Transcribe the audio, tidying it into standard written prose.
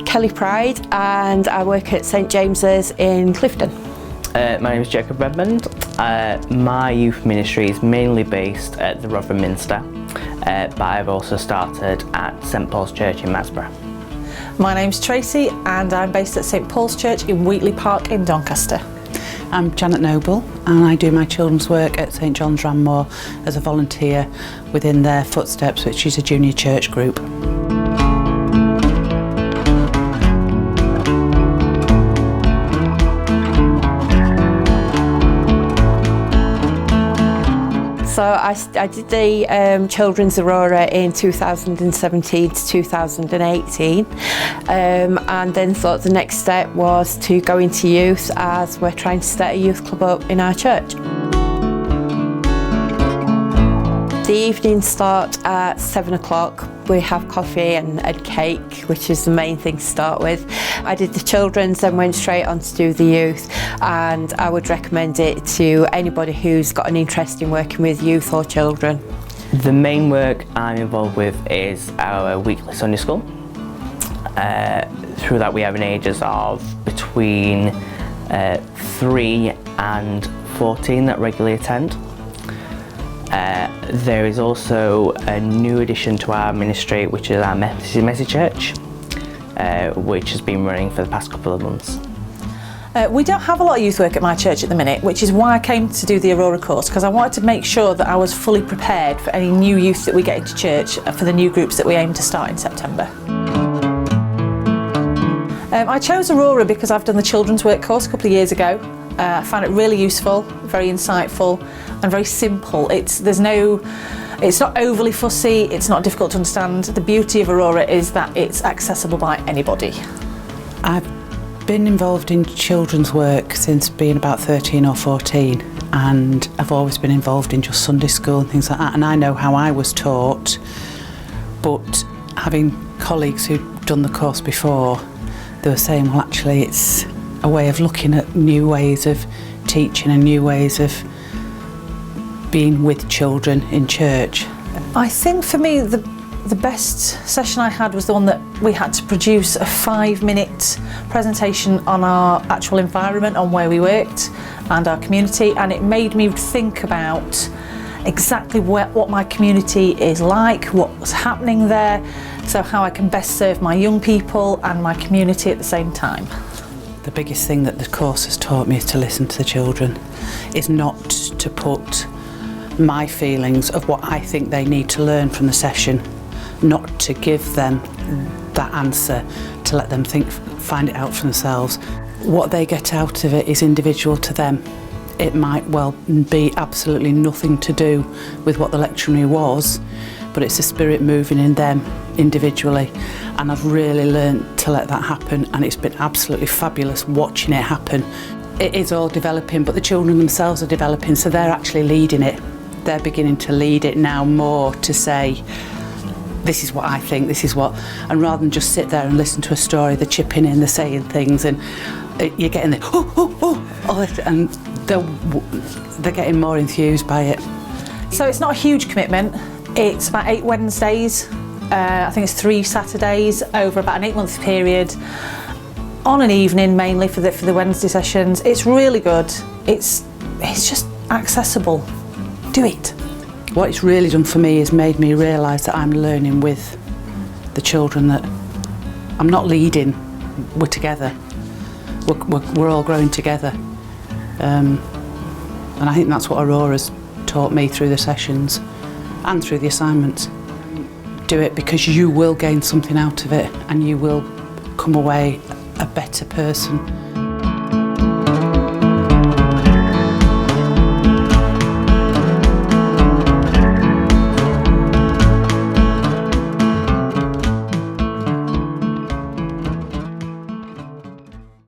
Kelly Pride and I work at St James's in Clifton. My name is Jacob Redmond. My youth ministry is mainly based at the Rotherham Minster, but I've also started at St Paul's Church in Matsborough. My name's Tracy and I'm based at St Paul's Church in Wheatley Park in Doncaster. I'm Janet Noble and I do my children's work at St John's Ranmore as a volunteer within their Footsteps, which is a junior church group. So I did the Children's Aurora in 2017 to 2018 and then thought the next step was to go into youth, as we're trying to start a youth club up in our church. The evenings start at 7 o'clock. We have coffee and cake, which is the main thing to start with. I did the children's, then went straight on to do the youth, and I would recommend it to anybody who's got an interest in working with youth or children. The main work I'm involved with is our weekly Sunday school. Through that we have an ages of between 3 and 14 that regularly attend. There is also a new addition to our ministry, which is our Messy Church, which has been running for the past couple of months. We don't have a lot of youth work at my church at the minute, which is why I came to do the Aurora course, because I wanted to make sure that I was fully prepared for any new youth that we get into church for the new groups that we aim to start in September. I chose Aurora because I've done the children's work course a couple of years ago. I found it really useful, very insightful and very simple. It's not overly fussy, it's not difficult to understand. The beauty of Aurora is that it's accessible by anybody. I've been involved in children's work since being about 13 or 14, and I've always been involved in just Sunday school and things like that, and I know how I was taught, but having colleagues who'd done the course before, they were saying, well, actually it's a way of looking at new ways of teaching and new ways of being with children in church. I think for me the best session I had was the one that we had to produce a 5-minute presentation on our actual environment, on where we worked and our community, and it made me think about exactly what my community is like, what's happening there, so how I can best serve my young people and my community at the same time. The biggest thing that the course has taught me is to listen to the children, is not to put my feelings of what I think they need to learn from the session, not to give them that answer, to let them find it out for themselves. What they get out of it is individual to them. It might well be absolutely nothing to do with what the lectionary was, but it's the spirit moving in them individually, and I've really learned to let that happen, and it's been absolutely fabulous watching it happen. It is all developing, but the children themselves are developing, so they're actually leading it. They're beginning to lead it now more, to say, this is what I think, this is what, and rather than just sit there and listen to a story, they're chipping in, they're saying things, and you're getting the and they're getting more enthused by it. So it's not a huge commitment. It's about 8 Wednesdays, I think it's 3 Saturdays over about an 8-month period, on an evening mainly for the Wednesday sessions. It's really good. It's just accessible. Do it. What it's really done for me is made me realise that I'm learning with the children, that I'm not leading, we're together. We're all growing together. And I think that's what Aurora's taught me through the sessions and through the assignments. Do it because you will gain something out of it, and you will come away a better person.